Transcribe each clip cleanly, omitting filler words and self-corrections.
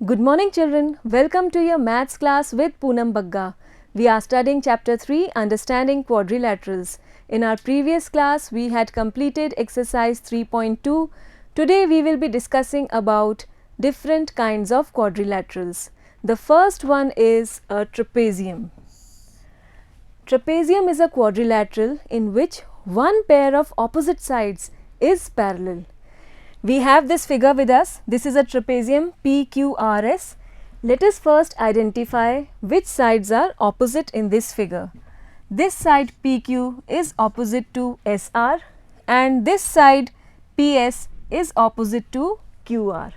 Good morning children, welcome to your maths class with Poonam Bagga. We are studying chapter 3 Understanding Quadrilaterals. In our previous class we had completed exercise 3.2. Today we will be discussing about different kinds of quadrilaterals. The first one is a trapezium. Trapezium is a quadrilateral in which one pair of opposite sides is parallel. We have this figure with us. This is a trapezium PQRS. Let us first identify which sides are opposite in this figure. This side PQ is opposite to SR and this side PS is opposite to QR.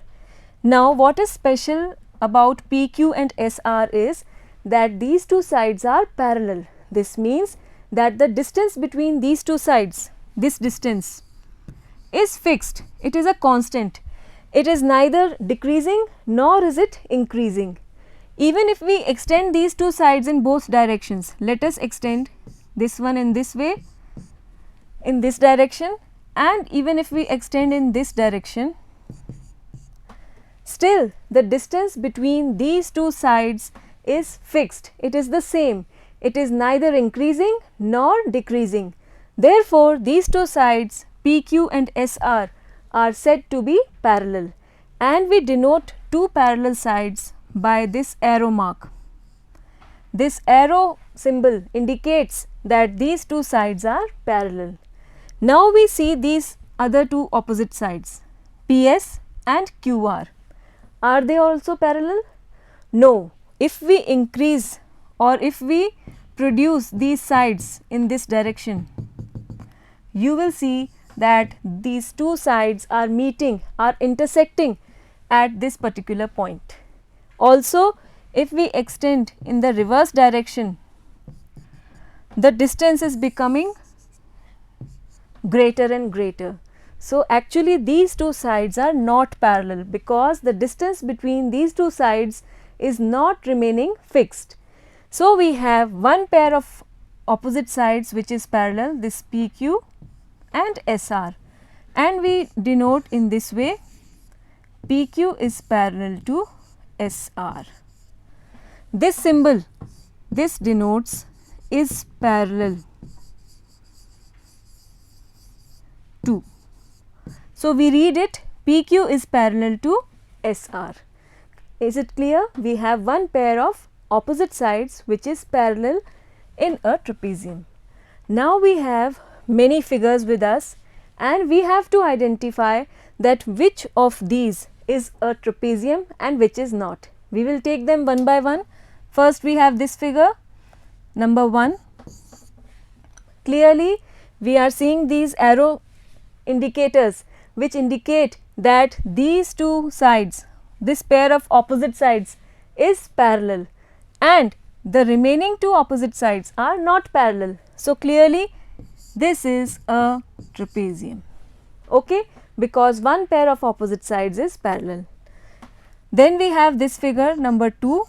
Now what is special about PQ and SR is that these two sides are parallel. This means that the distance between these two sides, this distance, is fixed. It is a constant. It is neither decreasing nor is it increasing. Even if we extend these two sides in both directions, let us extend this one in this way, in this direction, and even if we extend in this direction, still the distance between these two sides is fixed. It is the same. It is neither increasing nor decreasing. Therefore, these two sides PQ and SR are said to be parallel, and we denote two parallel sides by this arrow mark. This arrow symbol indicates that these two sides are parallel. Now we see these other two opposite sides, PS and QR. Are they also parallel? No. If we increase or if we produce these sides in this direction, you will see that these two sides are meeting, are intersecting at this particular point. Also, if we extend in the reverse direction, the distance is becoming greater and greater. So, actually these two sides are not parallel because the distance between these two sides is not remaining fixed. So, we have one pair of opposite sides which is parallel, this PQ and SR, and we denote in this way: PQ is parallel to SR. This symbol, this denotes is parallel to. So, we read it PQ is parallel to SR. Is it clear? We have one pair of opposite sides which is parallel in a trapezium. Now we have many figures with us and we have to identify that which of these is a trapezium and which is not. We will take them one by one. First we have this figure number 1. Clearly we are seeing these arrow indicators which indicate that these two sides, this pair of opposite sides is parallel and the remaining two opposite sides are not parallel. So, clearly this is a trapezium, okay, because one pair of opposite sides is parallel. Then we have this figure number 2.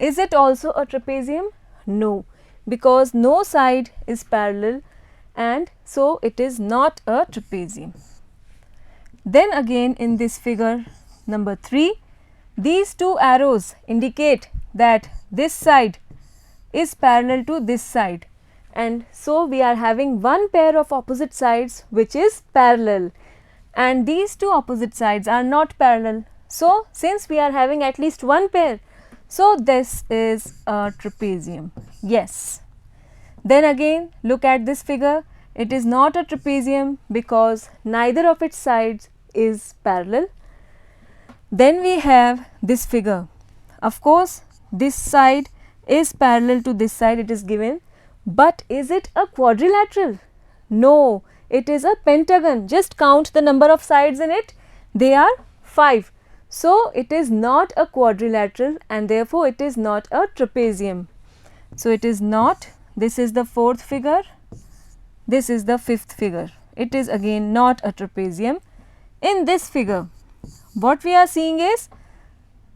Is it also a trapezium? No, because no side is parallel and so it is not a trapezium. Then again in this figure number 3, these two arrows indicate that this side is parallel to this side, and so we are having one pair of opposite sides which is parallel and these two opposite sides are not parallel. So, since we are having at least one pair, so this is a trapezium. Yes. Then again look at this figure. It is not a trapezium because neither of its sides is parallel. Then we have this figure. Of course, this side is parallel to this side, it is given. But is it a quadrilateral? No, it is a pentagon. Just count the number of sides in it. They are 5. So, it is not a quadrilateral and therefore, it is not a trapezium. So, it is not. This is the 4th figure. This is the 5th figure. It is again not a trapezium. In this figure, what we are seeing is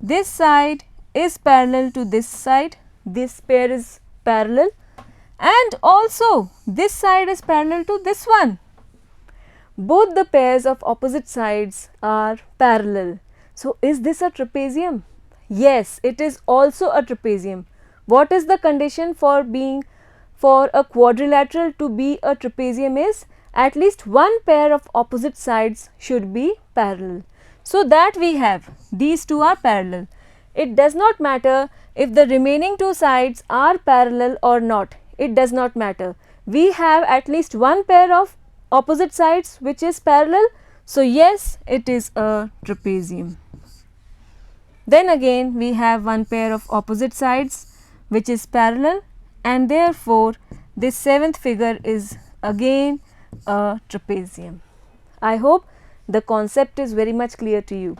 this side is parallel to this side. This pair is parallel. And also this side is parallel to this one. Both the pairs of opposite sides are parallel. So, is this a trapezium? Yes, it is also a trapezium. What is the condition for a quadrilateral to be a trapezium is at least one pair of opposite sides should be parallel. So that we have these two are parallel. It does not matter if the remaining two sides are parallel or not. It does not matter. We have at least one pair of opposite sides which is parallel. So yes, it is a trapezium. Then again we have one pair of opposite sides which is parallel, and therefore this seventh figure is again a trapezium. I hope the concept is very much clear to you.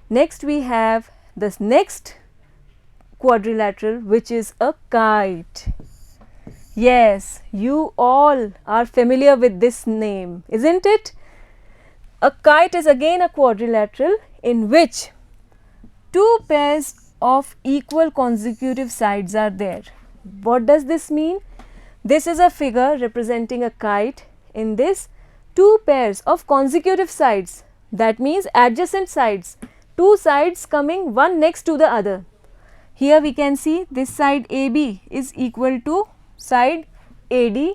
Next we have this next quadrilateral which is a kite. Yes, you all are familiar with this name, isn't it? A kite is again a quadrilateral in which two pairs of equal consecutive sides are there. What does this mean? This is a figure representing a kite. In this, two pairs of consecutive sides, that means adjacent sides, two sides coming one next to the other. Here we can see this side AB is equal to side AD,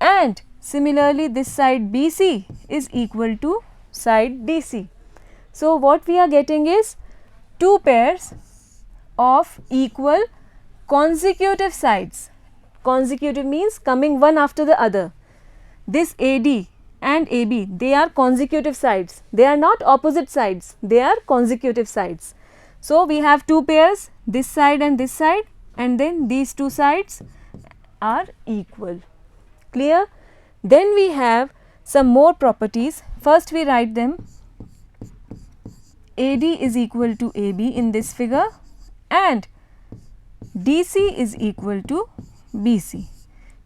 and similarly this side BC is equal to side DC. So what we are getting is two pairs of equal consecutive sides. Consecutive means coming one after the other. This AD and AB, they are consecutive sides. They are not opposite sides. They are consecutive sides. So we have two pairs, this side, and then these two sides are equal. Clear? Then we have some more properties. First we write them. AD is equal to AB in this figure, and DC is equal to BC.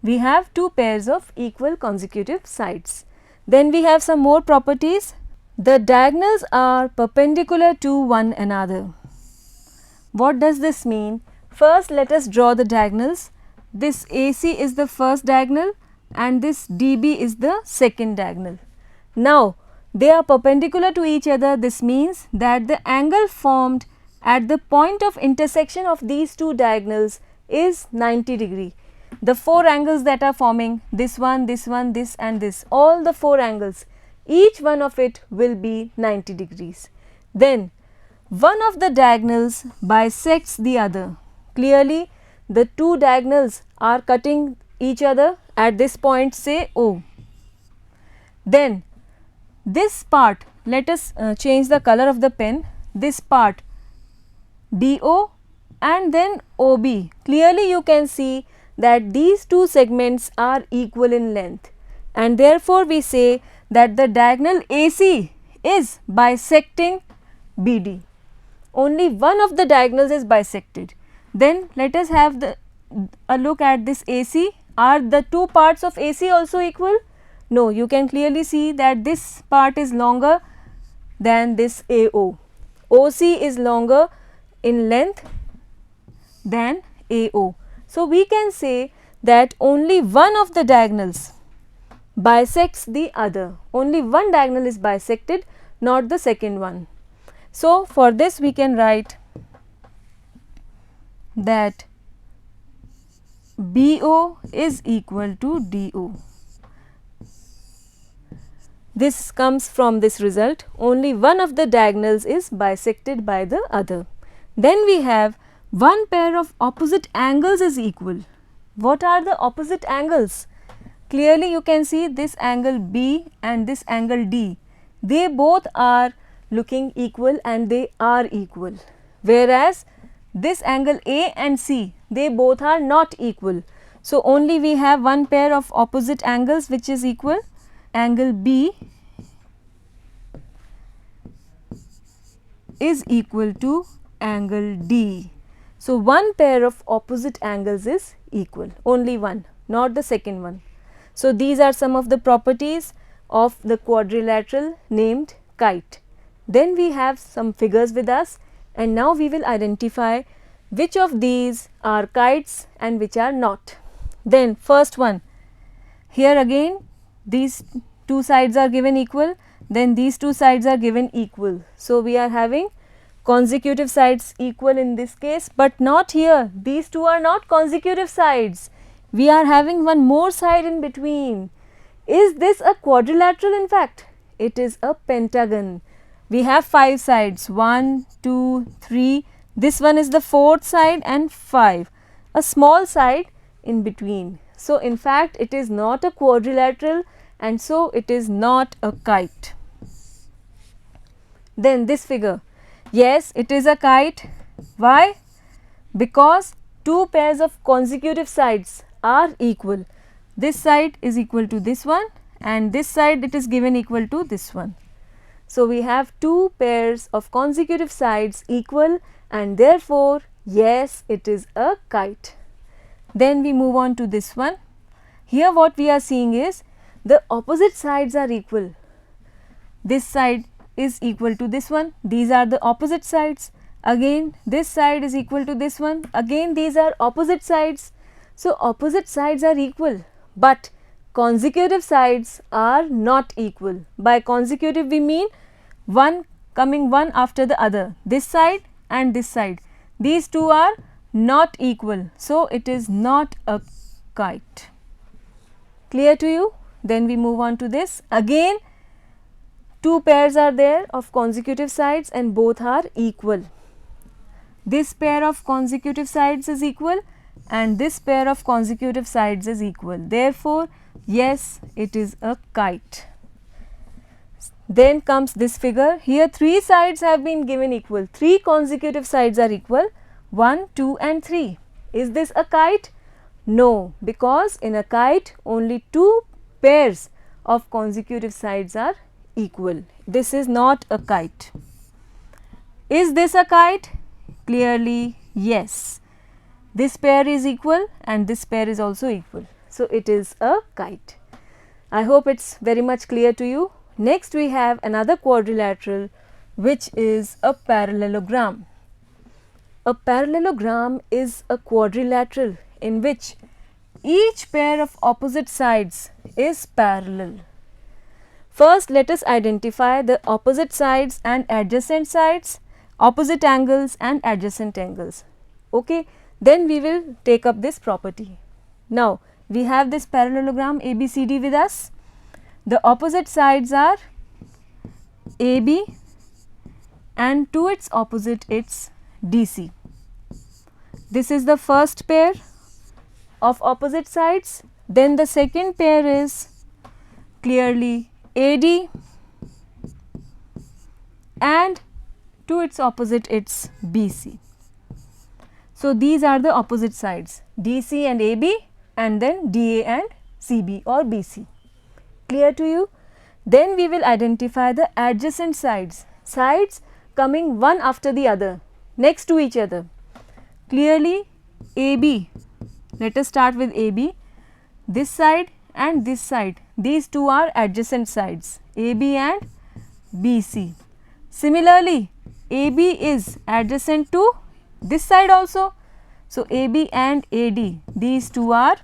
We have two pairs of equal consecutive sides. Then we have some more properties. The diagonals are perpendicular to one another. What does this mean? First let us draw the diagonals. This AC is the first diagonal and this DB is the second diagonal. Now they are perpendicular to each other. This means that the angle formed at the point of intersection of these two diagonals is 90 degree. The four angles that are forming, this one, this and this, all the four angles, each one of it will be 90 degrees. Then one of the diagonals bisects the other. Clearly the two diagonals are cutting each other at this point, say O. Then this part, let us change the color of the pen, this part DO and then OB. Clearly you can see that these two segments are equal in length, and therefore we say that the diagonal AC is bisecting BD. Only one of the diagonals is bisected. Then let us have a look at this AC. Are the two parts of AC also equal? No, you can clearly see that this part is longer than this AO. OC is longer in length than AO. So we can say that only one of the diagonals bisects the other. Only one diagonal is bisected, not the second one. So for this we can write that BO is equal to DO. This comes from this result, only one of the diagonals is bisected by the other. Then we have one pair of opposite angles is equal. What are the opposite angles? Clearly you can see this angle B and this angle D. They both are looking equal and they are equal. Whereas this angle A and C, they both are not equal. So only we have one pair of opposite angles which is equal. Angle B is equal to angle D. So one pair of opposite angles is equal, only one, not the second one. So these are some of the properties of the quadrilateral named kite. Then we have some figures with us, and now we will identify which of these are kites and which are not. Then first one, here again these two sides are given equal, then these two sides are given equal. So we are having consecutive sides equal in this case, but not here. These two are not consecutive sides. We are having one more side in between. Is this a quadrilateral? In fact, it is a pentagon. We have 5 sides, 1, 2, 3. This one is the 4th side and 5. A small side in between. So, in fact, it is not a quadrilateral, and so it is not a kite. Then this figure. Yes, it is a kite. Why? Because two pairs of consecutive sides are equal. This side is equal to this one, and this side it is given equal to this one. So, we have two pairs of consecutive sides equal, and therefore, yes, it is a kite. Then we move on to this one. Here what we are seeing is the opposite sides are equal. This side is equal to this one. These are the opposite sides. Again, this side is equal to this one. Again, these are opposite sides. So, opposite sides are equal, but consecutive sides are not equal. By consecutive we mean one coming one after the other. This side and this side. These two are not equal. So, it is not a kite. Clear to you? Then we move on to this. Again, two pairs are there of consecutive sides and both are equal. This pair of consecutive sides is equal and this pair of consecutive sides is equal. Therefore, yes, it is a kite. Then comes this figure. Here 3 sides have been given equal. 3 consecutive sides are equal. 1, 2 and 3. Is this a kite? No, because in a kite only 2 pairs of consecutive sides are equal. This is not a kite. Is this a kite? Clearly, yes. This pair is equal and this pair is also equal. So, it is a kite. I hope it is very much clear to you. Next, we have another quadrilateral, which is a parallelogram. A parallelogram is a quadrilateral in which each pair of opposite sides is parallel. First, let us identify the opposite sides and adjacent sides, opposite angles and adjacent angles. Okay, then we will take up this property. Now, we have this parallelogram ABCD with us. The opposite sides are AB and to its opposite it's DC. This is the first pair of opposite sides. Then the second pair is clearly AD and to its opposite it's BC. So, these are the opposite sides DC and AB and then DA and CB or BC. Clear to you? Then we will identify the adjacent sides, sides coming one after the other, next to each other. Clearly AB, let us start with AB, this side and this side, these two are adjacent sides, AB and BC. Similarly, AB is adjacent to this side also. So, AB and AD, these two are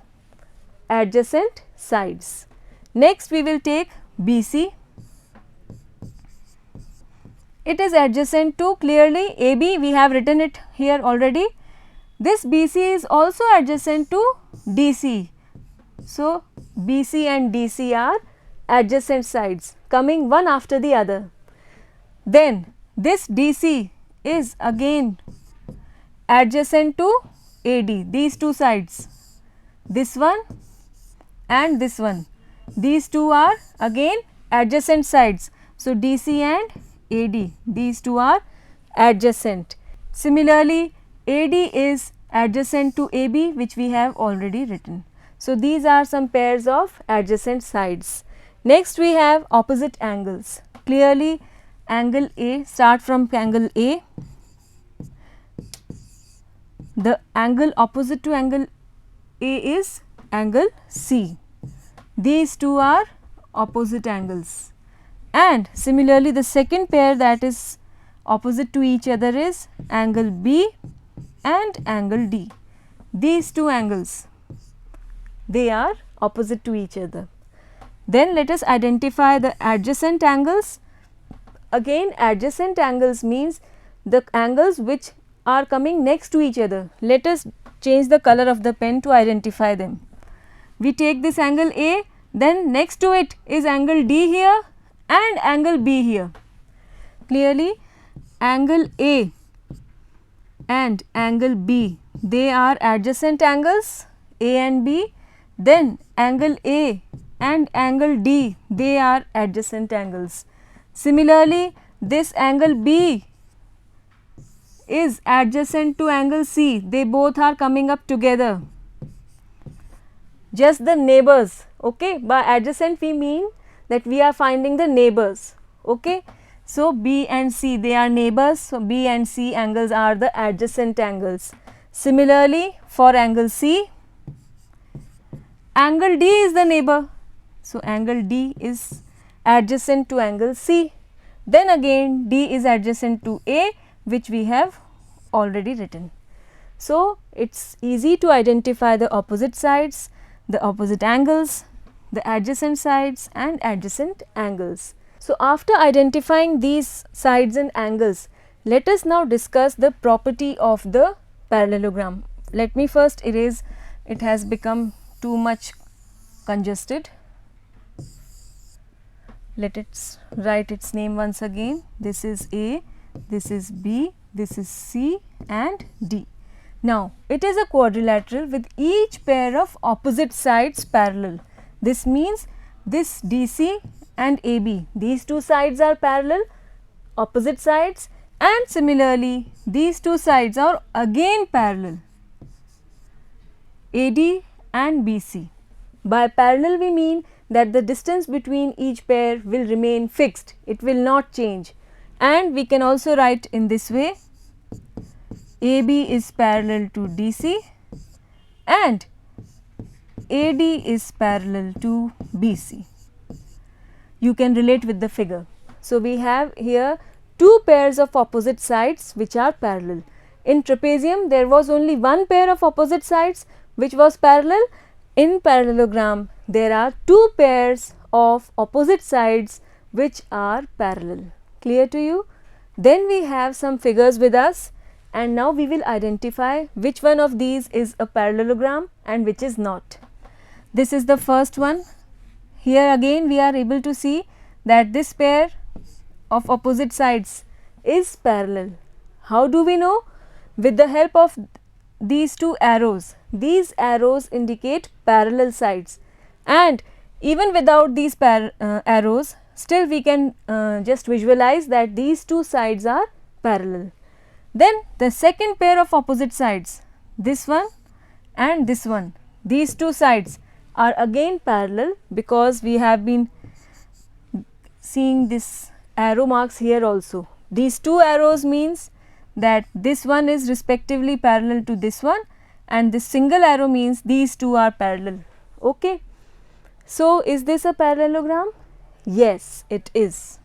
adjacent sides. Next, we will take BC. It is adjacent to clearly AB, we have written it here already. This BC is also adjacent to DC. So, BC and DC are adjacent sides coming one after the other. Then, this DC is again adjacent to AD, these two sides, this one and this one. These two are again adjacent sides. So, DC and AD, these two are adjacent. Similarly, AD is adjacent to AB, which we have already written. So, these are some pairs of adjacent sides. Next, we have opposite angles. Clearly, angle A, start from angle A. The angle opposite to angle A is angle C. These two are opposite angles. And similarly, the second pair that is opposite to each other is angle B and angle D. These two angles, they are opposite to each other. Then let us identify the adjacent angles. Again, adjacent angles means the angles which are coming next to each other. Let us change the color of the pen to identify them. We take this angle A, then next to it is angle D here and angle B here. Clearly, angle A and angle B, they are adjacent angles, A and B. Then angle A and angle D, they are adjacent angles. Similarly, this angle B is adjacent to angle C, they both are coming up together, just the neighbors. Okay, by adjacent we mean that we are finding the neighbors. Okay, so B and C, they are neighbors, so B and C angles are the adjacent angles. Similarly, for angle C, angle D is the neighbor, so angle D is adjacent to angle C. Then again D is adjacent to A, which we have already written. So, it is easy to identify the opposite sides, the opposite angles, the adjacent sides and adjacent angles. So, after identifying these sides and angles, let us now discuss the property of the parallelogram. Let me first erase, it has become too much congested. Let it write its name once again. This is A, this is B, this is C and D. Now, it is a quadrilateral with each pair of opposite sides parallel. This means this DC and AB, these two sides are parallel, opposite sides, and similarly these two sides are again parallel, AD and BC. By parallel we mean that the distance between each pair will remain fixed, it will not change, and we can also write in this way: AB is parallel to DC and AD is parallel to BC. You can relate with the figure. So, we have here two pairs of opposite sides which are parallel. In trapezium there was only one pair of opposite sides which was parallel. In parallelogram there are two pairs of opposite sides which are parallel. Clear to you? Then we have some figures with us, and now we will identify which one of these is a parallelogram and which is not. This is the first one. Here again we are able to see that this pair of opposite sides is parallel. How do we know? With the help of these two arrows. These arrows indicate parallel sides, and even without these arrows, still we can just visualize that these two sides are parallel. Then the second pair of opposite sides, this one and this one, these two sides are again parallel because we have been seeing this arrow marks here also. These two arrows means that this one is respectively parallel to this one, and this single arrow means these two are parallel. Okay. So, is this a parallelogram? Yes, it is.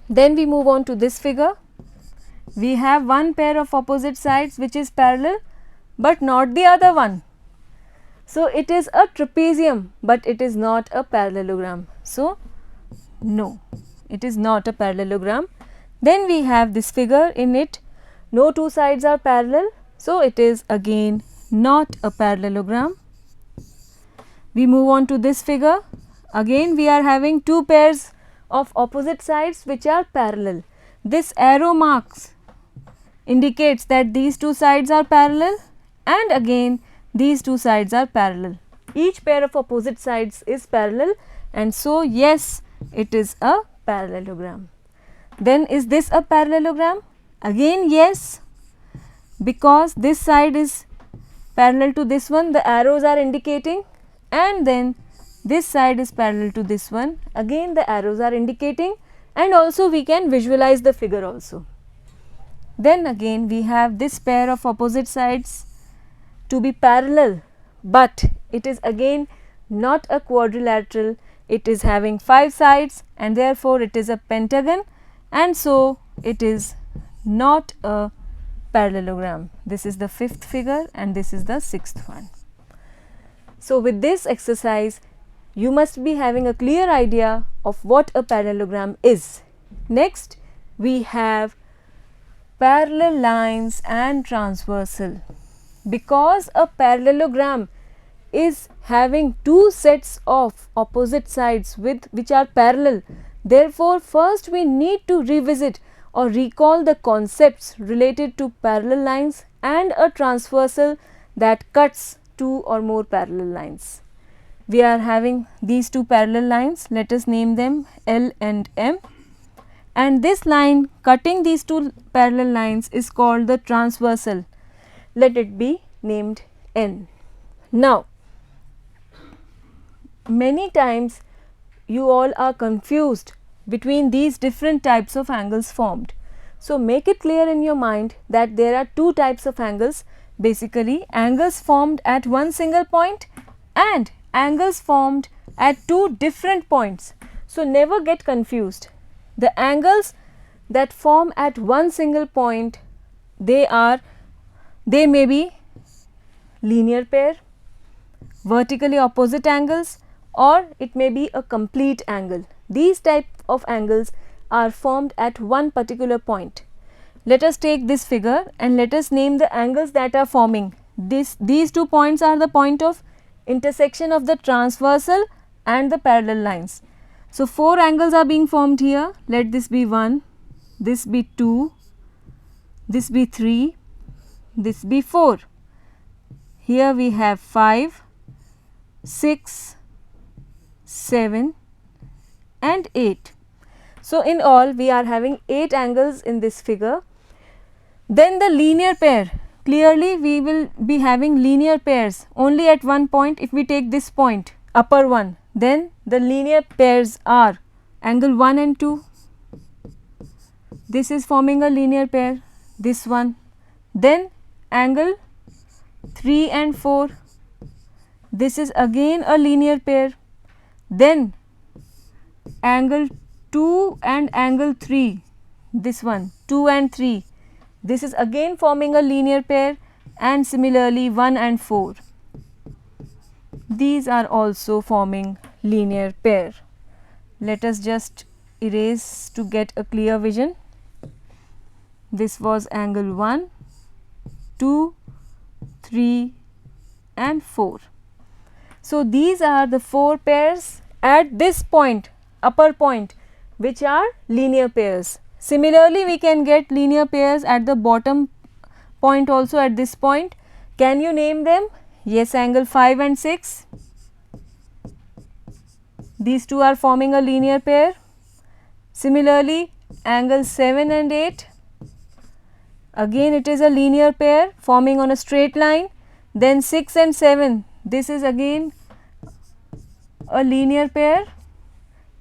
Then we move on to this figure. We have one pair of opposite sides which is parallel, but not the other one. So, it is a trapezium, but it is not a parallelogram. So, no, it is not a parallelogram. Then we have this figure. In it no two sides are parallel. So, it is again not a parallelogram. We move on to this figure. Again we are having two pairs of opposite sides which are parallel. This arrow marks indicates that these two sides are parallel, and again these two sides are parallel. Each pair of opposite sides is parallel, and so yes, it is a parallelogram. Then is this a parallelogram? Again yes, because this side is parallel to this one, the arrows are indicating, and then this side is parallel to this one, again the arrows are indicating, and also we can visualize the figure also. Then again we have this pair of opposite sides to be parallel, but it is again not a quadrilateral, it is having 5 sides and therefore it is a pentagon, and so it is not a parallelogram. This is the 5th figure and this is the 6th one. So, with this exercise you must be having a clear idea of what a parallelogram is. Next, we have parallel lines and transversal. Because a parallelogram is having two sets of opposite sides which are parallel, therefore first we need to revisit or recall the concepts related to parallel lines and a transversal that cuts two or more parallel lines. We are having these two parallel lines, let us name them L and M, and this line cutting these two parallel lines is called the transversal. Let it be named N. Now, many times you all are confused between these different types of angles formed. So, make it clear in your mind that there are two types of angles, basically angles formed at one single point and angles formed at two different points. So, never get confused. The angles that form at one single point, they may be linear pair, vertically opposite angles, or it may be a complete angle. These type of angles are formed at one particular point. Let us take this figure and let us name the angles that are forming. These 2 points are the point of intersection of the transversal and the parallel lines. So, 4 angles are being formed here. Let this be 1, this be 2, this be 3, this be 4. Here we have 5, 6, 7 and 8. So, in all we are having 8 angles in this figure. Then the linear pair, clearly we will be having linear pairs only at one point. If we take this point, upper one, then the linear pairs are angle 1 and 2. This is forming a linear pair, this one. Then angle 3 and 4, this is again a linear pair. Then angle 2 and angle 3, this one 2 and 3, this is again forming a linear pair, and similarly 1 and 4, these are also forming linear pair. Let us just erase to get a clear vision. This was angle 1, 2, 3 and 4. So, these are the 4 pairs at this point, upper point, which are linear pairs. Similarly, we can get linear pairs at the bottom point also at this point. Can you name them? Yes, angle 5 and 6. These two are forming a linear pair. Similarly, angle 7 and 8. Again it is a linear pair forming on a straight line. Then 6 and 7, this is again a linear pair,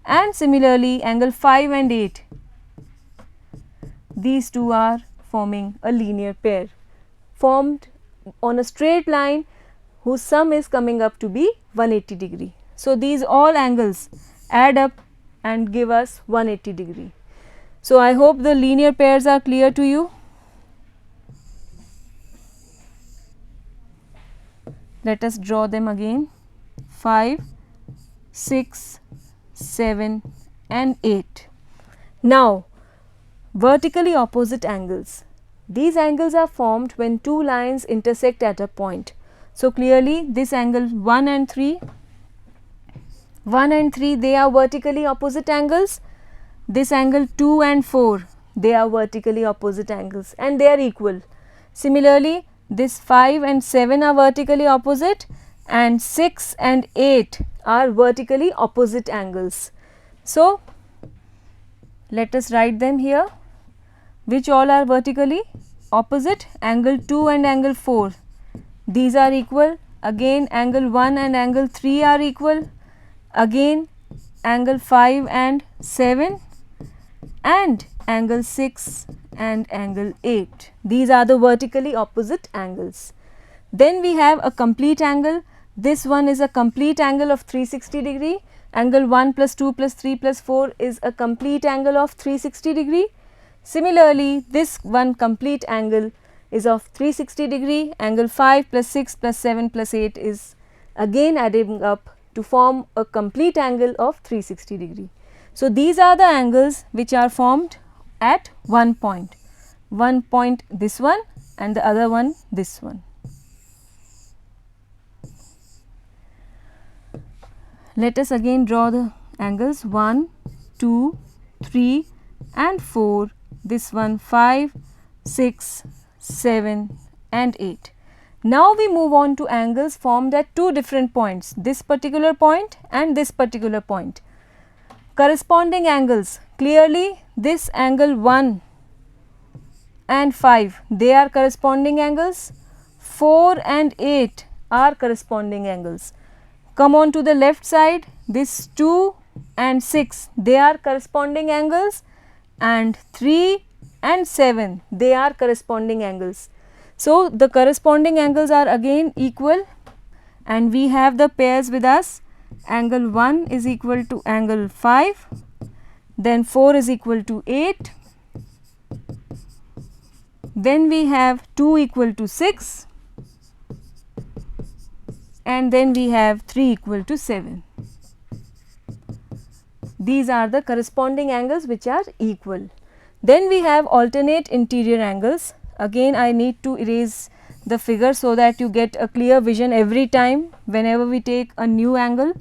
and similarly angle 5 and 8, these two are forming a linear pair formed on a straight line whose sum is coming up to be 180 degree. So, these all angles add up and give us 180 degree. So, I hope the linear pairs are clear to you. Let us draw them again. 5, 6, 7 and 8. Now, vertically opposite angles. These angles are formed when two lines intersect at a point. So, clearly this angle 1 and 3, they are vertically opposite angles. This angle 2 and 4, they are vertically opposite angles and they are equal. Similarly, this 5 and 7 are vertically opposite, and 6 and 8 are vertically opposite angles. So, let us write them here. Which all are vertically opposite? Angle 2 and angle 4, these are equal. Again angle 1 and angle 3 are equal. Again angle 5 and 7 and angle 6 and angle 8. These are the vertically opposite angles. Then we have a complete angle. This one is a complete angle of 360 degree. Angle 1 plus 2 plus 3 plus 4 is a complete angle of 360 degree. Similarly, this one complete angle is of 360 degree. Angle 5 plus 6 plus 7 plus 8 is again adding up to form a complete angle of 360 degree. So, these are the angles which are formed at one point this one and the other one this one. Let us again draw the angles 1, 2, 3 and 4, this one 5, 6, 7 and 8. Now we move on to angles formed at two different points, this particular point and this particular point. Corresponding angles, clearly this angle 1 and 5, they are corresponding angles, 4 and 8 are corresponding angles. Come on to the left side, this 2 and 6, they are corresponding angles, and 3 and 7, they are corresponding angles. So, the corresponding angles are again equal, and we have the pairs with us. Angle 1 is equal to angle 5, then 4 is equal to 8, then we have 2 equal to 6, and then we have 3 equal to 7. These are the corresponding angles which are equal. Then we have alternate interior angles. Again I need to erase the figure so that you get a clear vision every time whenever we take a new angle.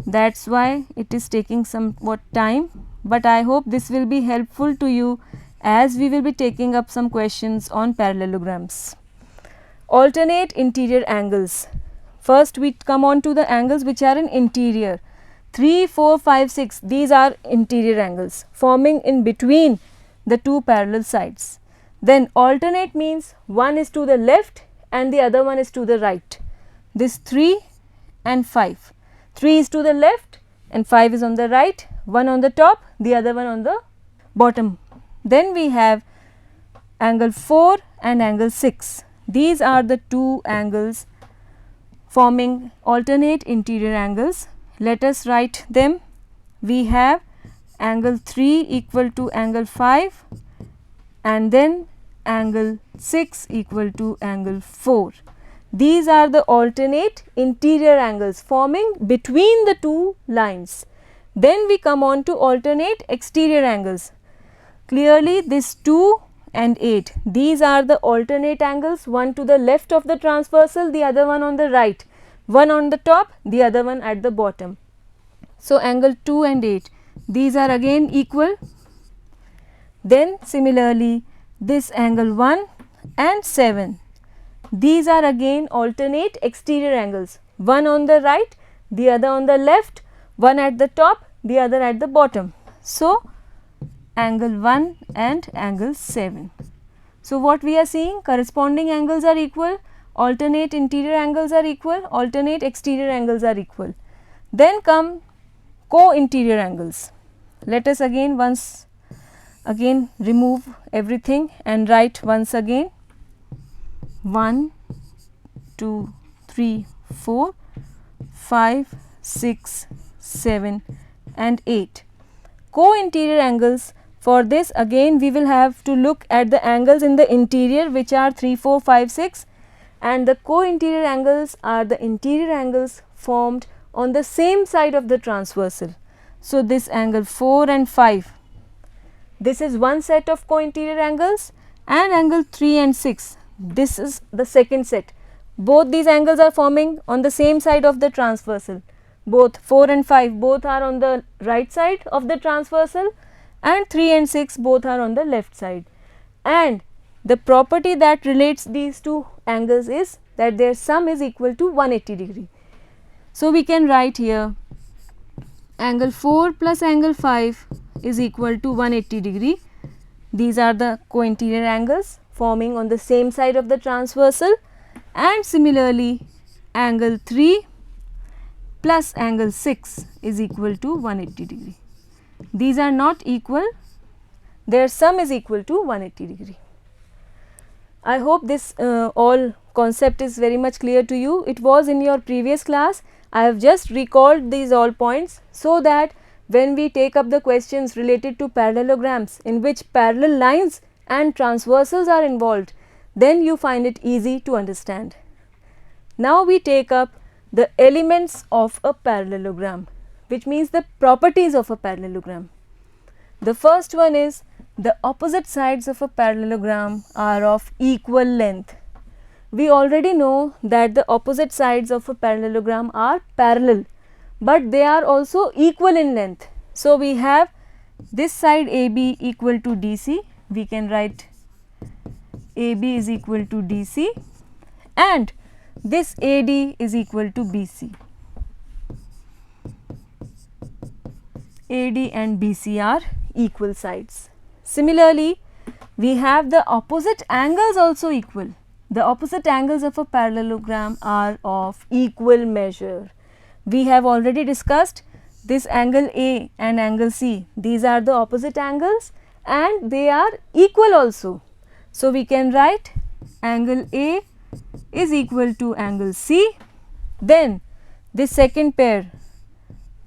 That is why it is taking somewhat time, but I hope this will be helpful to you as we will be taking up some questions on parallelograms. Alternate interior angles. First we come on to the angles which are in interior. 3, 4, 5, 6, these are interior angles forming in between the two parallel sides. Then alternate means one is to the left and the other one is to the right. This 3 and 5. 3 is to the left and 5 is on the right, one on the top, the other one on the bottom. Then we have angle 4 and angle 6. These are the two angles forming alternate interior angles. Let us write them. We have angle 3 equal to angle 5 and then angle 6 equal to angle 4. These are the alternate interior angles forming between the two lines. Then we come on to alternate exterior angles. Clearly this 2 and 8, these are the alternate angles, one to the left of the transversal, the other one on the right, one on the top, the other one at the bottom. So, angle 2 and 8, these are again equal. Then similarly this angle 1 and 7, these are again alternate exterior angles, one on the right, the other on the left, one at the top, the other at the bottom. So, angle 1 and angle 7. So, what we are seeing, corresponding angles are equal, alternate interior angles are equal, alternate exterior angles are equal. Then come co-interior angles. Let us again remove everything and write once again 1, 2, 3, 4, 5, 6, 7 and 8. Co-interior angles, for this again we will have to look at the angles in the interior which are 3, 4, 5, 6, and the co-interior angles are the interior angles formed on the same side of the transversal. So, this angle 4 and 5, this is one set of co-interior angles, and angle 3 and 6, this is the second set. Both these angles are forming on the same side of the transversal. Both 4 and 5 both are on the right side of the transversal, and 3 and 6 both are on the left side. And the property that relates these two angles is that their sum is equal to 180 degree. So, we can write here angle 4 plus angle 5 is equal to 180 degree. These are the co-interior angles forming on the same side of the transversal, and similarly angle 3 plus angle 6 is equal to 180 degree. These are not equal, their sum is equal to 180 degree. I hope this all concept is very much clear to you. It was in your previous class. I have just recalled these all points so that when we take up the questions related to parallelograms in which parallel lines and transversals are involved, then you find it easy to understand. Now we take up the elements of a parallelogram, which means the properties of a parallelogram. The first one is the opposite sides of a parallelogram are of equal length. We already know that the opposite sides of a parallelogram are parallel, but they are also equal in length. So, we have this side AB equal to DC, we can write AB is equal to DC, and this AD is equal to BC. AD and BC are equal sides. Similarly, we have the opposite angles also equal. The opposite angles of a parallelogram are of equal measure. We have already discussed this angle A and angle C. These are the opposite angles and they are equal also. So, we can write angle A is equal to angle C. Then this second pair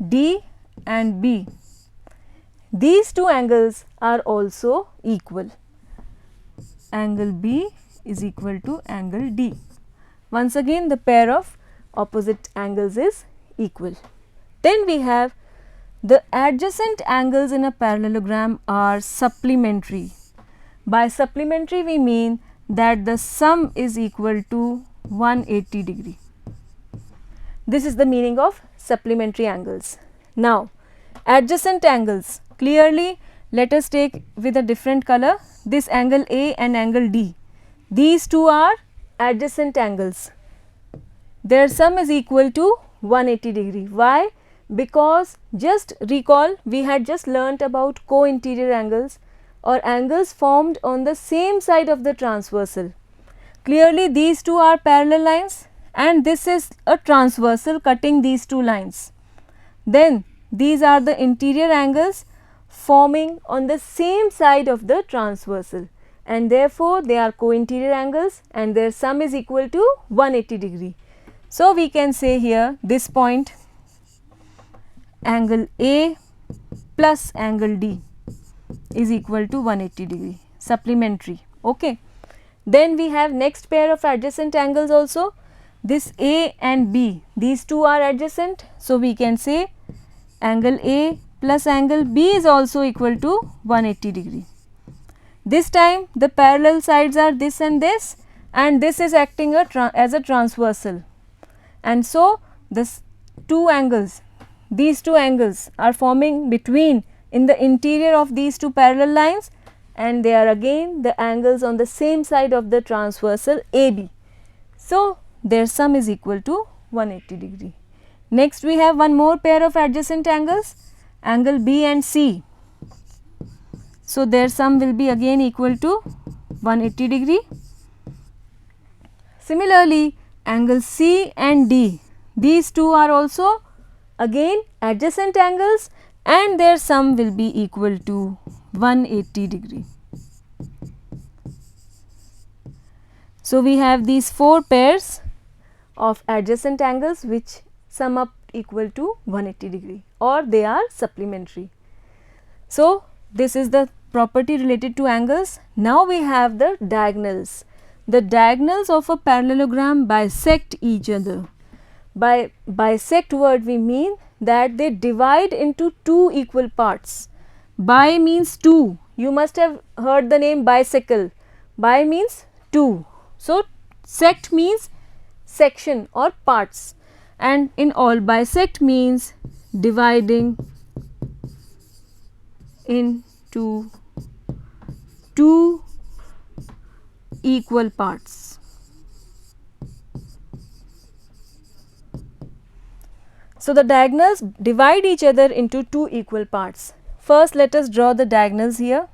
D and B, these two angles are also equal. Angle B is equal to angle D. Once again the pair of opposite angles is equal. Then we have the adjacent angles in a parallelogram are supplementary. By supplementary we mean that the sum is equal to 180 degree. This is the meaning of supplementary angles. Now, adjacent angles, clearly let us take with a different color this angle A and angle D. These two are adjacent angles. Their sum is equal to 180 degree. Why? Because just recall we had just learnt about co-interior angles or angles formed on the same side of the transversal. Clearly these two are parallel lines and this is a transversal cutting these two lines. Then these are the interior angles forming on the same side of the transversal, and therefore they are co-interior angles and their sum is equal to 180 degree. So, we can say here this point angle A plus angle D is equal to 180 degree, supplementary. Okay. Then we have next pair of adjacent angles also, this A and B, these two are adjacent. So, we can say angle A plus angle B is also equal to 180 degree. This time the parallel sides are this and this is acting as a transversal, and so this two angles, these two angles are forming between in the interior of these two parallel lines and they are again the angles on the same side of the transversal AB. So, their sum is equal to 180 degree. Next we have one more pair of adjacent angles, angle B and C. So, their sum will be again equal to 180 degree. Similarly, angle C and D, these two are also again adjacent angles and their sum will be equal to 180 degree. So, we have these four pairs of adjacent angles which sum up equal to 180 degree or they are supplementary. So, this is the property related to angles. Now, we have the diagonals. The diagonals of a parallelogram bisect each other. By bisect word we mean that they divide into two equal parts. Bi means two. You must have heard the name bicycle. Bi means two. So, sect means section or parts, and in all bisect means dividing into two equal parts. So, the diagonals divide each other into two equal parts. First, let us draw the diagonals here.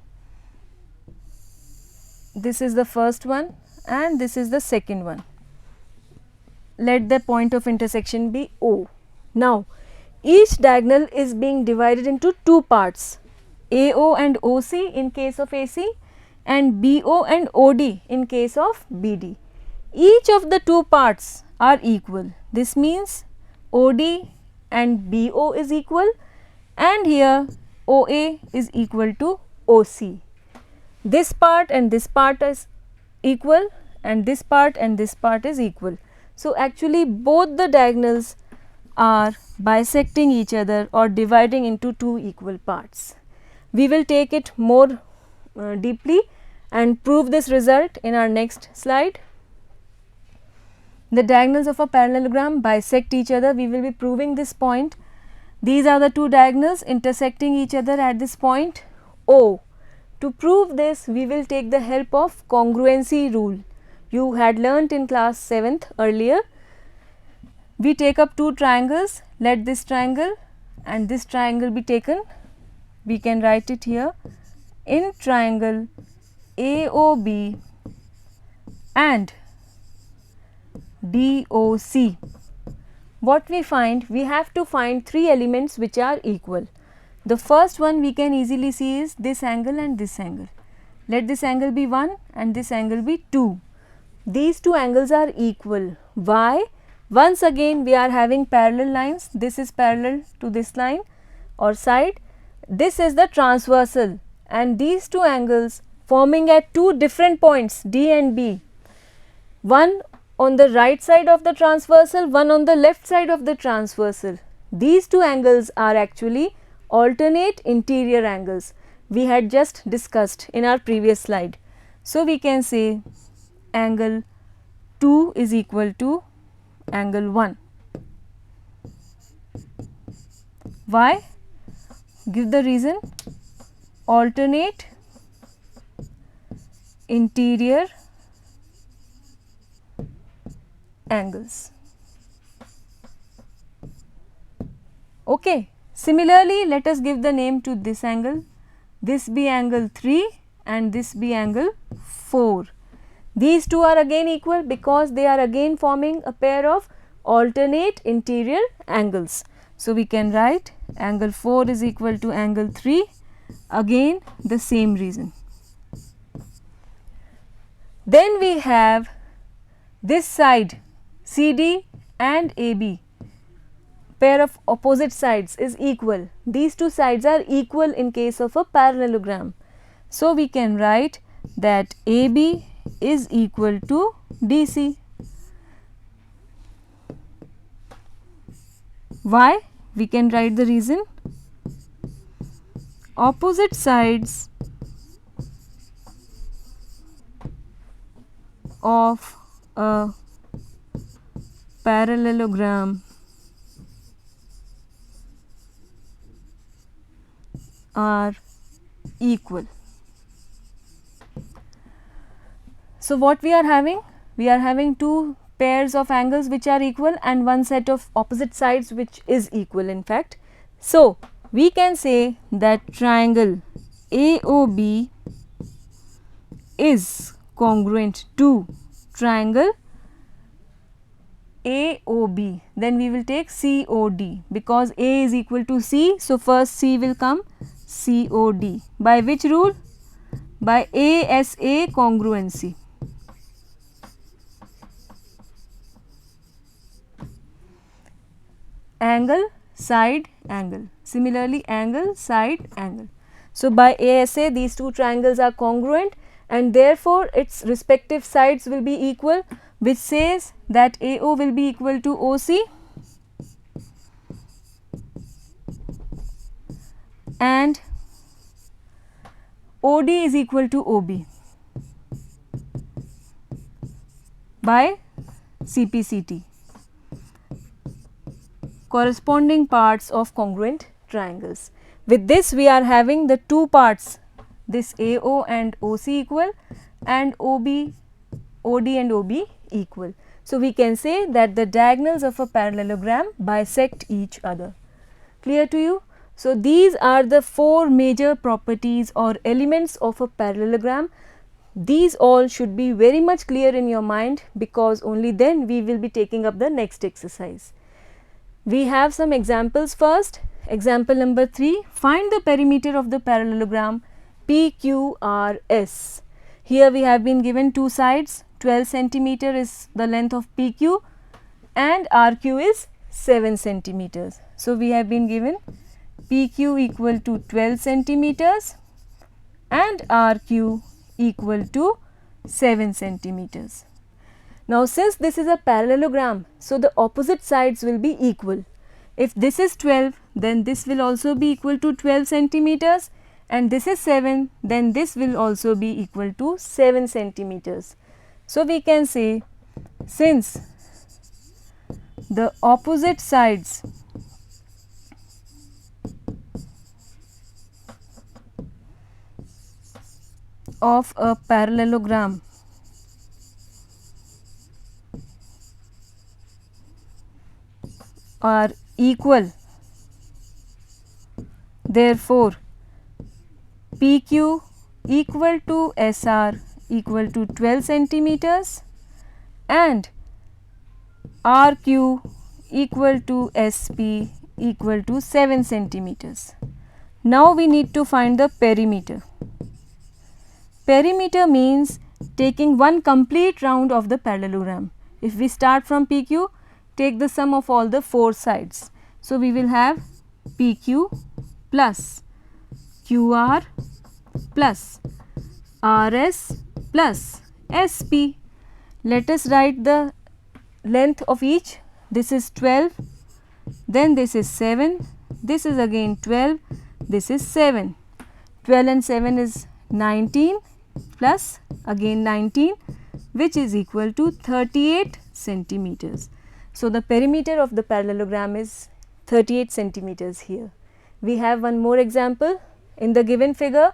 This is the first one and this is the second one. Let the point of intersection be O. Now, each diagonal is being divided into two parts, AO and OC in case of AC and BO and OD in case of BD. Each of the two parts are equal. This means OD and BO is equal and here OA is equal to OC. This part and this part is equal and this part and this part is equal. So, actually both the diagonals are bisecting each other or dividing into two equal parts. We will take it more deeply and prove this result in our next slide. The diagonals of a parallelogram bisect each other. We will be proving this point. These are the two diagonals intersecting each other at this point O. To prove this, we will take the help of congruency rule. You had learnt in class 7th earlier. We take up two triangles. Let this triangle and this triangle be taken. We can write it here. In triangle AOB and DOC, what we find, we have to find three elements which are equal. The first one we can easily see is this angle and this angle. Let this angle be 1 and this angle be 2. These two angles are equal. Why? Once again we are having parallel lines. This is parallel to this line or side. This is the transversal, and these two angles forming at two different points D and B. One on the right side of the transversal, one on the left side of the transversal. These two angles are actually alternate interior angles. We had just discussed in our previous slide. So, we can say angle 2 is equal to angle 1. Why? Give the reason. Alternate interior angles. Okay. Similarly, let us give the name to this angle. This be angle 3 and this be angle 4. These two are again equal because they are again forming a pair of alternate interior angles. So, we can write angle 4 is equal to angle 3, again the same reason. Then we have this side CD and AB, pair of opposite sides is equal. These two sides are equal in case of a parallelogram. So, we can write that AB is equal to DC. Why? We can write the reason. Opposite sides of a parallelogram are equal. So, what we are having? We are having two pairs of angles which are equal and one set of opposite sides which is equal in fact. So, we can say that triangle AOB is congruent to triangle AOB. Then we will take COD because A is equal to C. So, first C will come COD. By which rule? By ASA congruency. Angle, side, angle. Similarly, angle, side, angle. So, by ASA these two triangles are congruent and therefore, its respective sides will be equal, which says that AO will be equal to OC and OD is equal to OB by CPCT, corresponding parts of congruent triangles. With this we are having the two parts, this AO and OC equal and OB, OD and OB equal. So, we can say that the diagonals of a parallelogram bisect each other. Clear to you? So, these are the four major properties or elements of a parallelogram. These all should be very much clear in your mind because only then we will be taking up the next exercise. We have some examples first. Example number 3, find the perimeter of the parallelogram PQRS. Here we have been given two sides, 12 centimeter is the length of PQ and RQ is 7 centimeters. So, we have been given PQ equal to 12 centimeters and RQ equal to 7 centimeters. Now, since this is a parallelogram, so the opposite sides will be equal. If this is 12, then this will also be equal to 12 centimeters and this is 7, then this will also be equal to 7 centimeters. So, we can say since the opposite sides of a parallelogram are equal, therefore, PQ equal to SR equal to 12 centimeters and RQ equal to SP equal to 7 centimeters. Now, we need to find the perimeter. Perimeter means taking one complete round of the parallelogram. If we start from PQ, take the sum of all the 4 sides. So, we will have PQ plus QR plus RS plus SP. Let us write the length of each. This is 12, then this is 7, this is again 12, this is 7. 12 and 7 is 19 plus again 19, which is equal to 38 centimeters. So, the perimeter of the parallelogram is 38 centimeters here. We have one more example. In the given figure,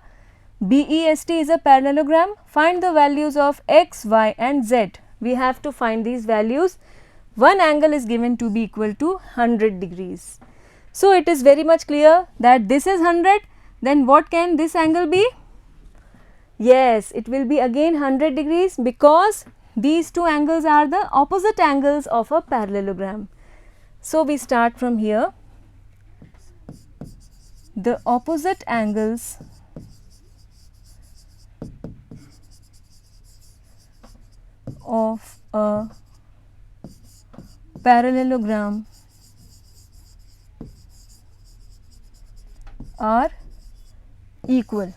BEST is a parallelogram. Find the values of x, y and z. We have to find these values. One angle is given to be equal to 100 degrees. So, it is very much clear that this is 100, then what can this angle be? Yes, it will be again 100 degrees because these two angles are the opposite angles of a parallelogram. So, we start from here. The opposite angles of a parallelogram are equal.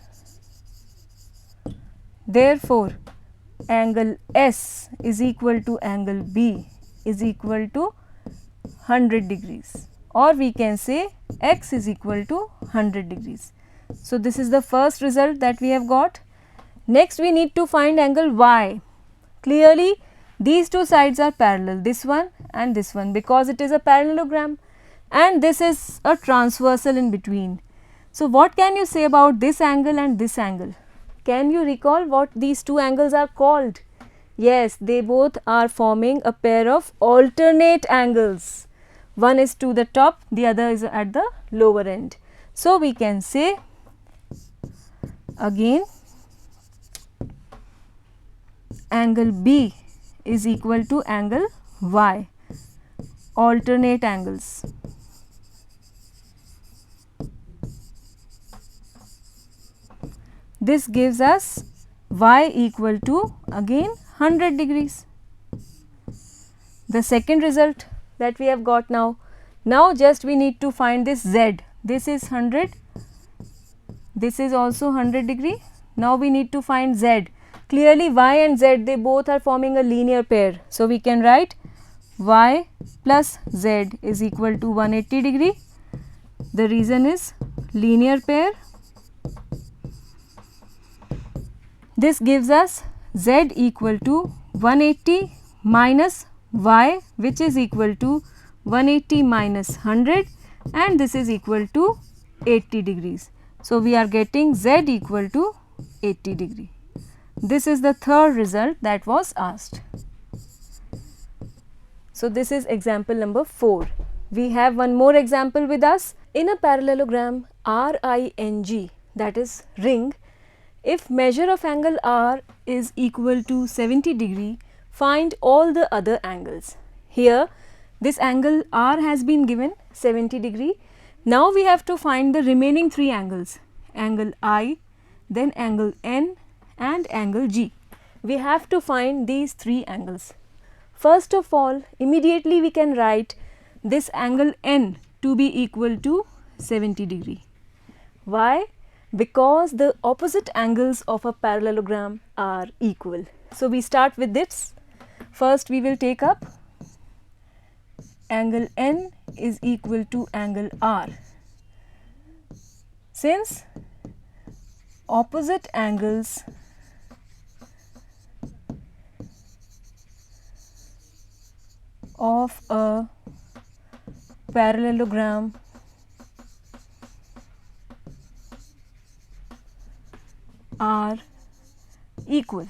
Therefore, angle S is equal to angle B is equal to 100 degrees, or we can say x is equal to 100 degrees. So, this is the first result that we have got. Next, we need to find angle y. Clearly, these two sides are parallel, this one and this one, because it is a parallelogram and this is a transversal in between. So, what can you say about this angle and this angle? Can you recall what these two angles are called? Yes, they both are forming a pair of alternate angles. One is to the top, the other is at the lower end. So, we can say again angle B is equal to angle Y, alternate angles. This gives us y equal to again 100 degrees. The second result that we have got now. Now, just we need to find this z. This is 100, this is also 100 degree. Now, we need to find z. Clearly, y and z, they both are forming a linear pair. So, we can write y plus z is equal to 180 degree. The reason is linear pair. This gives us z equal to 180 minus y, which is equal to 180 minus 100, and this is equal to 80 degrees. So, we are getting z equal to 80 degree. This is the third result that was asked. So, this is example number 4. We have one more example with us. In a parallelogram RING, that is ring, if measure of angle R is equal to 70 degree, find all the other angles. Here this angle R has been given 70 degree. Now, we have to find the remaining 3 angles, angle I, then angle N and angle G. We have to find these 3 angles. First of all, immediately we can write this angle N to be equal to 70 degree. Why? Because the opposite angles of a parallelogram are equal. So, we start with this. First, we will take up angle N is equal to angle R. Since opposite angles of a parallelogram are equal.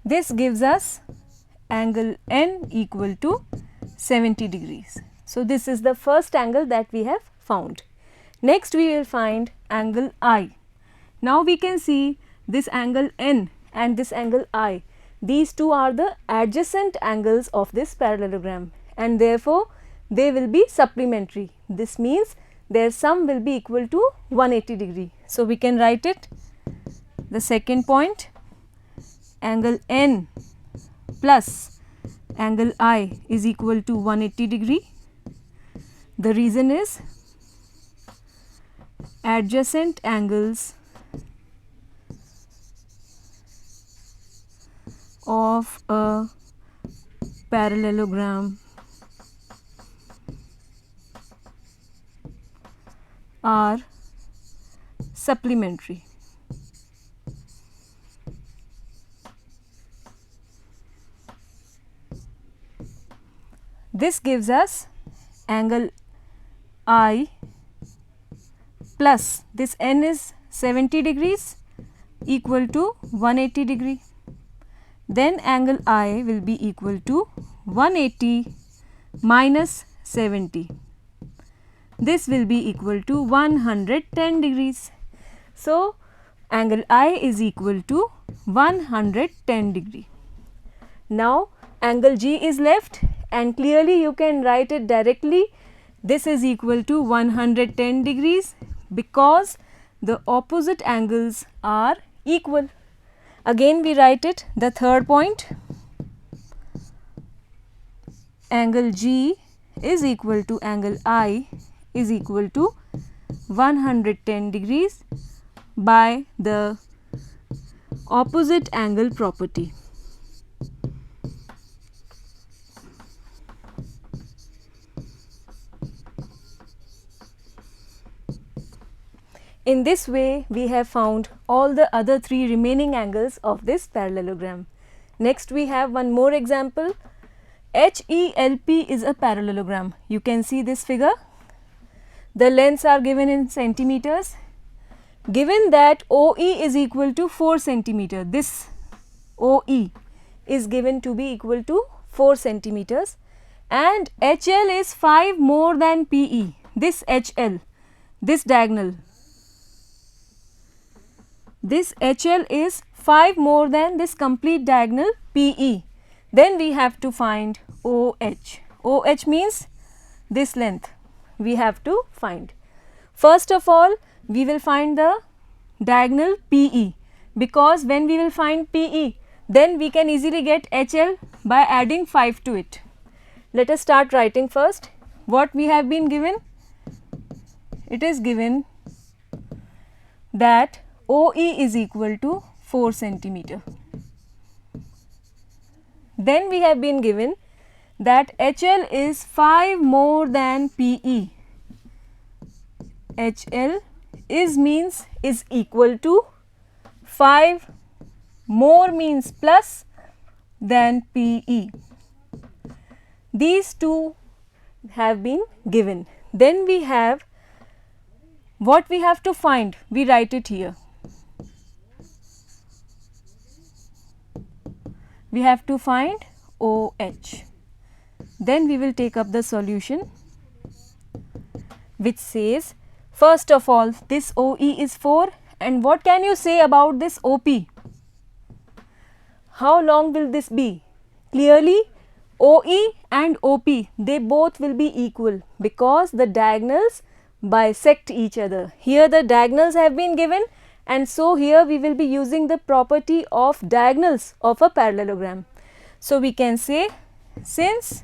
This gives us angle N equal to 70 degrees. So, this is the first angle that we have found. Next we will find angle I. Now we can see this angle N and this angle I. These two are the adjacent angles of this parallelogram and therefore they will be supplementary. This means their sum will be equal to 180 degree. So, we can write it, the second point, angle N plus angle I is equal to 180 degree. The reason is adjacent angles of a parallelogram are supplementary. This gives us angle I plus this N is 70 degrees equal to 180 degree. Then angle I will be equal to 180 minus 70. This will be equal to 110 degrees. So, angle I is equal to 110 degree. Now, angle G is left and clearly you can write it directly. This is equal to 110 degrees because the opposite angles are equal. Again we write it, the third point, angle G is equal to angle I is equal to 110 degrees by the opposite angle property. In this way, we have found all the other three remaining angles of this parallelogram. Next, we have one more example. HELP is a parallelogram. You can see this figure. The lengths are given in centimeters. Given that OE is equal to 4 centimeter, this OE is given to be equal to 4 centimeters and HL is 5 more than PE. This HL, this diagonal, this HL is 5 more than this complete diagonal PE. Then we have to find OH. OH means this length we have to find. First of all, we will find the diagonal PE, because when we will find PE, then we can easily get HL by adding 5 to it. Let us start writing first. What we have been given? It is given that OE is equal to 4 centimeter. Then we have been given that HL is 5 more than PE. HL is equal to 5 more means plus than PE. These two have been given. Then we have what we have to find. We write it here. We have to find OH. Then we will take up the solution, which says, first of all, this OE is 4, and what can you say about this OP? How long will this be? Clearly OE and OP, they both will be equal because the diagonals bisect each other. Here the diagonals have been given, and so here we will be using the property of diagonals of a parallelogram. So we can say, since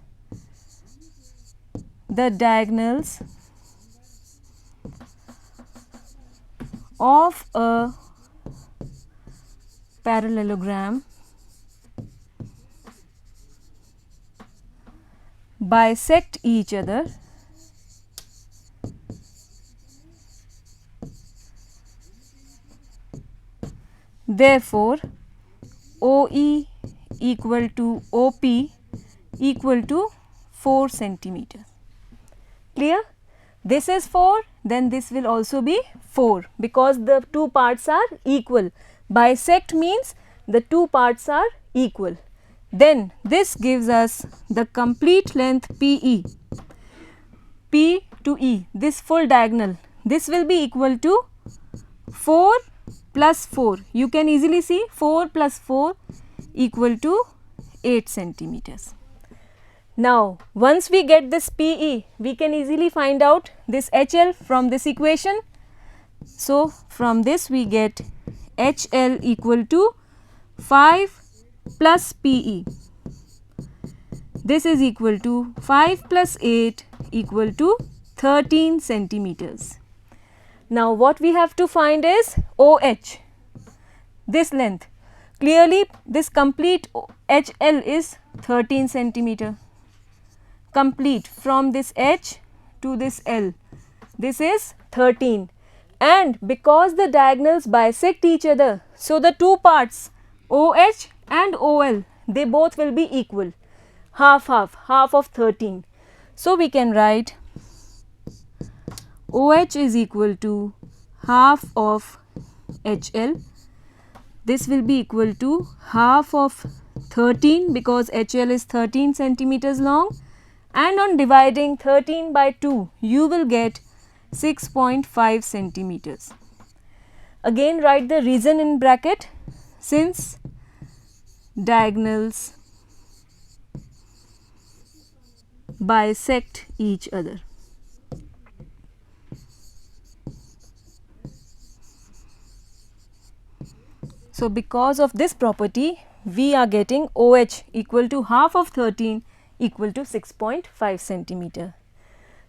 the diagonals of a parallelogram bisect each other, Therefore, OE equal to OP equal to 4 centimeter. Clear? This is 4, then this will also be 4 because the two parts are equal. Bisect means the two parts are equal. Then this gives us the complete length PE. P to E, this full diagonal, this will be equal to 4 plus 4. You can easily see 4 plus 4 equal to 8 centimeters. Now, once we get this PE, we can easily find out this HL from this equation. So, from this we get HL equal to 5 plus PE. This is equal to 5 plus 8 equal to 13 centimeters. Now, what we have to find is OH, this length. Clearly, this complete HL is 13 centimeter. Complete from this H to this L, this is 13, and because the diagonals bisect each other, so the two parts OH and OL, they both will be equal, half of 13. So, we can write OH is equal to half of HL. This will be equal to half of 13 because HL is 13 centimeters long, and on dividing 13 by 2 you will get 6.5 centimeters. Again write the reason in bracket, since diagonals bisect each other. So, because of this property we are getting OH equal to half of 13 equal to 6.5 centimeter.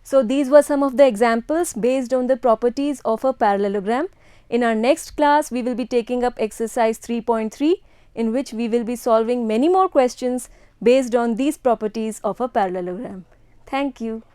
So, these were some of the examples based on the properties of a parallelogram. In our next class, we will be taking up exercise 3.3, in which we will be solving many more questions based on these properties of a parallelogram. Thank you.